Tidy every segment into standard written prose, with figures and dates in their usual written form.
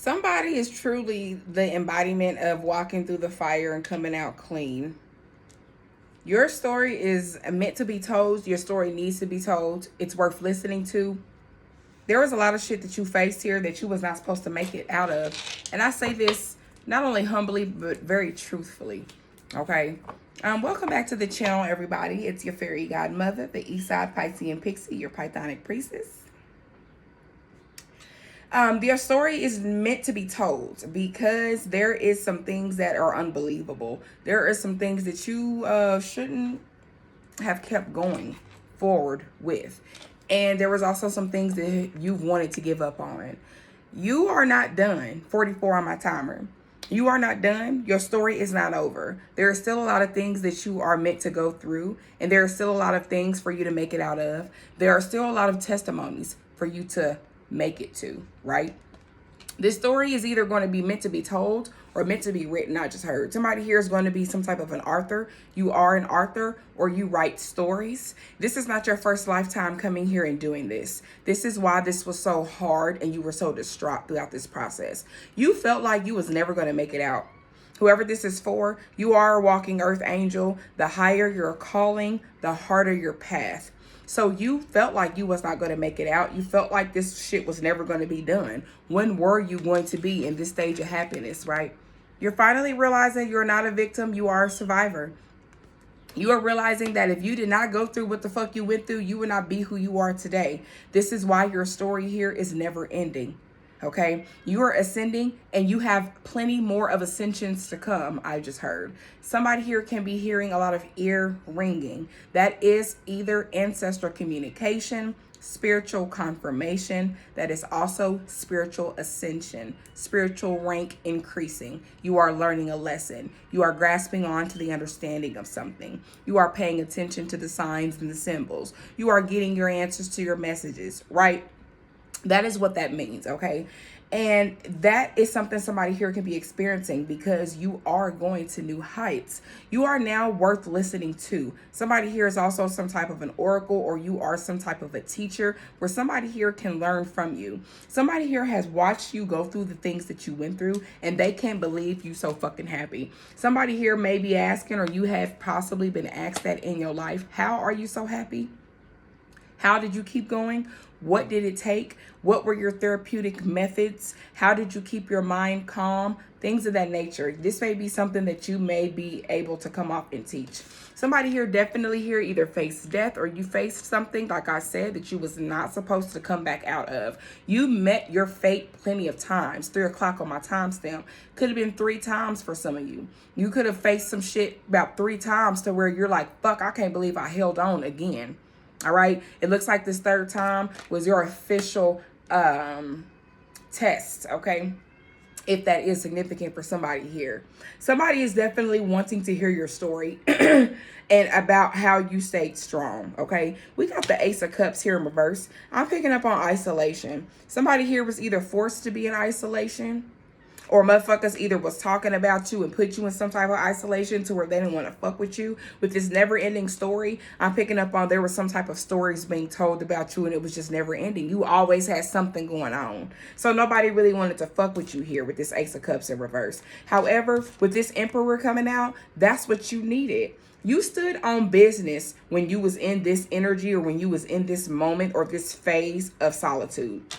Somebody is truly the embodiment of walking through the fire and coming out clean. Your story is meant to be told. Your story needs to be told. It's worth listening to. There was a lot of shit that you faced here that you was not supposed to make it out of. And I say this not only humbly, but very truthfully. Okay? Welcome back to the channel, everybody. It's your fairy godmother, the Eastside Piscean Pixie, your Pythonic priestess. Their story is meant to be told because there is some things that are unbelievable. There are some things that you shouldn't have kept going forward with. And there was also some things that you wanted to give up on. You are not done. 44 on my timer. You are not done. Your story is not over. There are still a lot of things that you are meant to go through. And there are still a lot of things for you to make it out of. There are still a lot of testimonies for you to make it to, right? This story is either going to be meant to be told or meant to be written, not just heard. Somebody here is going to be some type of an author. You are an author or you write stories. This is not your first lifetime coming here and doing this. This is why this was so hard and you were so distraught throughout this process. You felt like you was never going to make it out. Whoever this is for, you are a walking earth angel. The higher your calling, the harder your path. So you felt like you was not going to make it out. You felt like this shit was never going to be done. When were you going to be in this stage of happiness, right? You're finally realizing you're not a victim. You are a survivor. You are realizing that if you did not go through what the fuck you went through, you would not be who you are today. This is why your story here is never ending. Okay, you are ascending and you have plenty more of ascensions to come. I just heard somebody here can be hearing a lot of ear ringing. That is either ancestral communication, spiritual confirmation. That is also spiritual ascension, spiritual rank increasing. You are learning a lesson. You are grasping on to the understanding of something. You are paying attention to the signs and the symbols. You are getting your answers to your messages, right? That is what that means, okay? And that is something somebody here can be experiencing because you are going to new heights. You are now worth listening to. Somebody here is also some type of an oracle or you are some type of a teacher where somebody here can learn from you. Somebody here has watched you go through the things that you went through and they can't believe you so fucking happy. Somebody here may be asking or you have possibly been asked that in your life. How are you so happy? How did you keep going? What did it take? What were your therapeutic methods? How did you keep your mind calm? Things of that nature. This may be something that you may be able to come off and teach. Somebody here definitely here either faced death or you faced something, like I said, that you was not supposed to come back out of. You met your fate plenty of times. 3 o'clock on my timestamp. Could have been 3 times for some of you. You could have faced some shit about 3 times to where you're like, fuck, I can't believe I held on again. All right. It looks like this 3rd time was your official test. Okay. If that is significant for somebody here. Somebody is definitely wanting to hear your story and about how you stayed strong. Okay. We got the Ace of Cups here in reverse. I'm picking up on isolation. Somebody here was either forced to be in isolation or motherfuckers either was talking about you and put you in some type of isolation to where they didn't want to fuck with you. With this never ending story, I'm picking up on there was some type of stories being told about you and it was just never ending. You always had something going on. So nobody really wanted to fuck with you here with this Ace of Cups in reverse. However, with this Emperor coming out, that's what you needed. You stood on business when you was in this energy or when you was in this moment or this phase of solitude.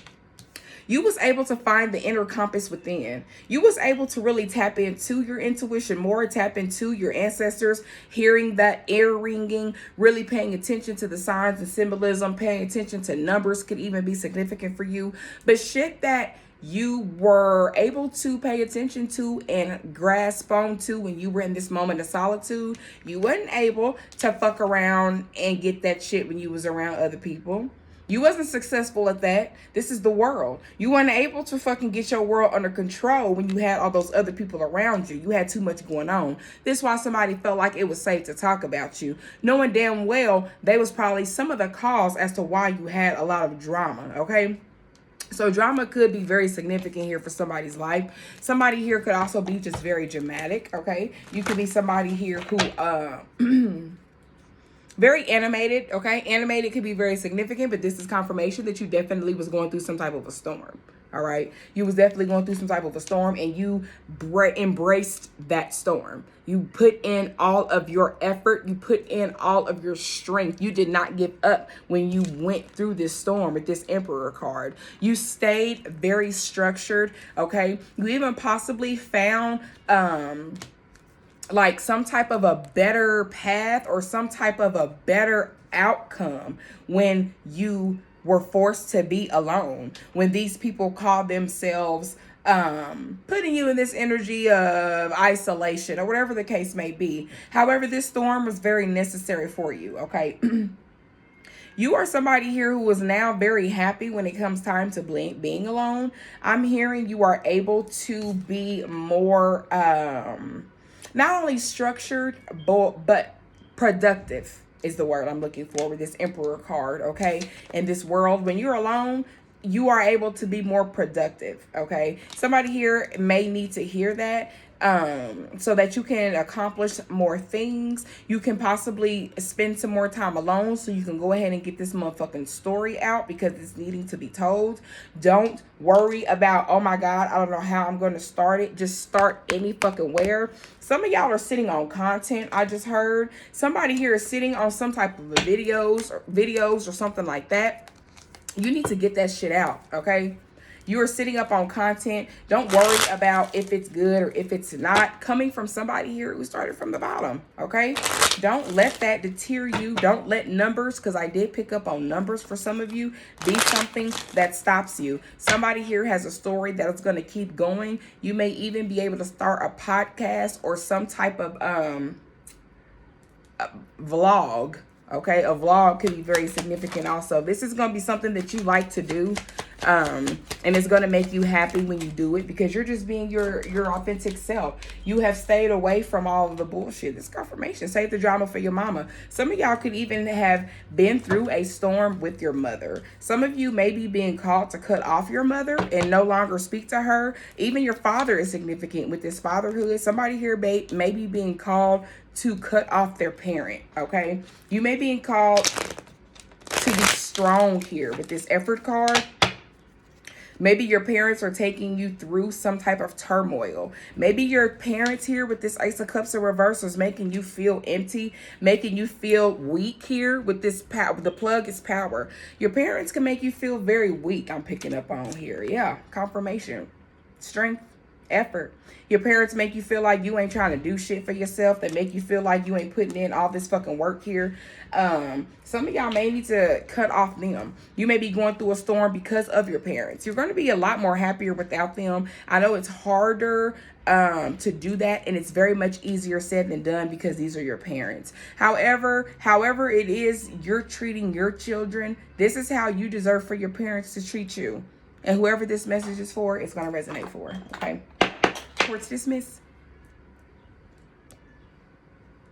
You was able to find the inner compass within. You was able to really tap into your intuition more, tap into your ancestors, hearing that ear ringing, really paying attention to the signs and symbolism, paying attention to numbers could even be significant for you. But shit that you were able to pay attention to and grasp onto when you were in this moment of solitude, you wasn't able to fuck around and get that shit when you was around other people. You wasn't successful at that. This is the world. You weren't able to fucking get your world under control when you had all those other people around you. You had too much going on. This is why somebody felt like it was safe to talk about you, knowing damn well they was probably some of the cause as to why you had a lot of drama, okay? So drama could be very significant here for somebody's life. Somebody here could also be just very dramatic, okay? You could be somebody here who very animated, okay? Animated could be very significant, but this is confirmation that you definitely was going through some type of a storm, All right. You was definitely going through some type of a storm, and you embraced that storm. You put in all of your effort. You put in all of your strength. You did not give up when you went through this storm with this Emperor card. You stayed very structured. Okay. You even possibly found, like some type of a better path or some type of a better outcome when you were forced to be alone, when these people call themselves putting you in this energy of isolation or whatever the case may be. However, this storm was very necessary for you. Okay. You are somebody here who is now very happy when it comes time to being alone. I'm hearing you are able to be more not only structured but productive is the word I'm looking for with this Emperor card. Okay, in this world, when you're alone, you are able to be more productive. Okay, somebody here may need to hear that, so that you can accomplish more things. You can possibly spend some more time alone so you can go ahead and get this motherfucking story out because it's needing to be told. Don't worry about, oh my God, I don't know how I'm going to start it. Just start any fucking where. Some of y'all are sitting on content. I just heard somebody here is sitting on some type of videos or something like that. You need to get that shit out. Okay. You are sitting up on content. Don't worry about if it's good or if it's not. Coming from somebody here who started from the bottom, okay? Don't let that deter you. Don't let numbers, because I did pick up on numbers for some of you, be something that stops you. Somebody here has a story that is going to keep going. You may even be able to start a podcast or some type of vlog. Okay, a vlog could be very significant also. This is going to be something that you like to do. And it's going to make you happy when you do it because you're just being your authentic self. You have stayed away from all of the bullshit. This confirmation. Save the drama for your mama. Some of y'all could even have been through a storm with your mother. Some of you may be being called to cut off your mother and no longer speak to her. Even your father is significant with this fatherhood. Somebody here may be being called to cut off their parent. Okay. You may be called to be strong here with this effort card. Maybe your parents are taking you through some type of turmoil. Maybe your parents here with this Ace of Cups in reverse is making you feel empty, making you feel weak here with this power. The plug is power. Your parents can make you feel very weak. I'm picking up on here. Yeah, confirmation, strength, effort. Your parents make you feel like you ain't trying to do shit for yourself. They make you feel like you ain't putting in all this fucking work here. Some of y'all may need to cut off them. You may be going through a storm because of your parents. You're going to be a lot more happier without them. I know it's harder to do that, and it's very much easier said than done because these are your parents. However it is you're treating your children, this is how you deserve for your parents to treat you. And whoever this message is for, it's going to resonate for. Okay. Court's dismissed.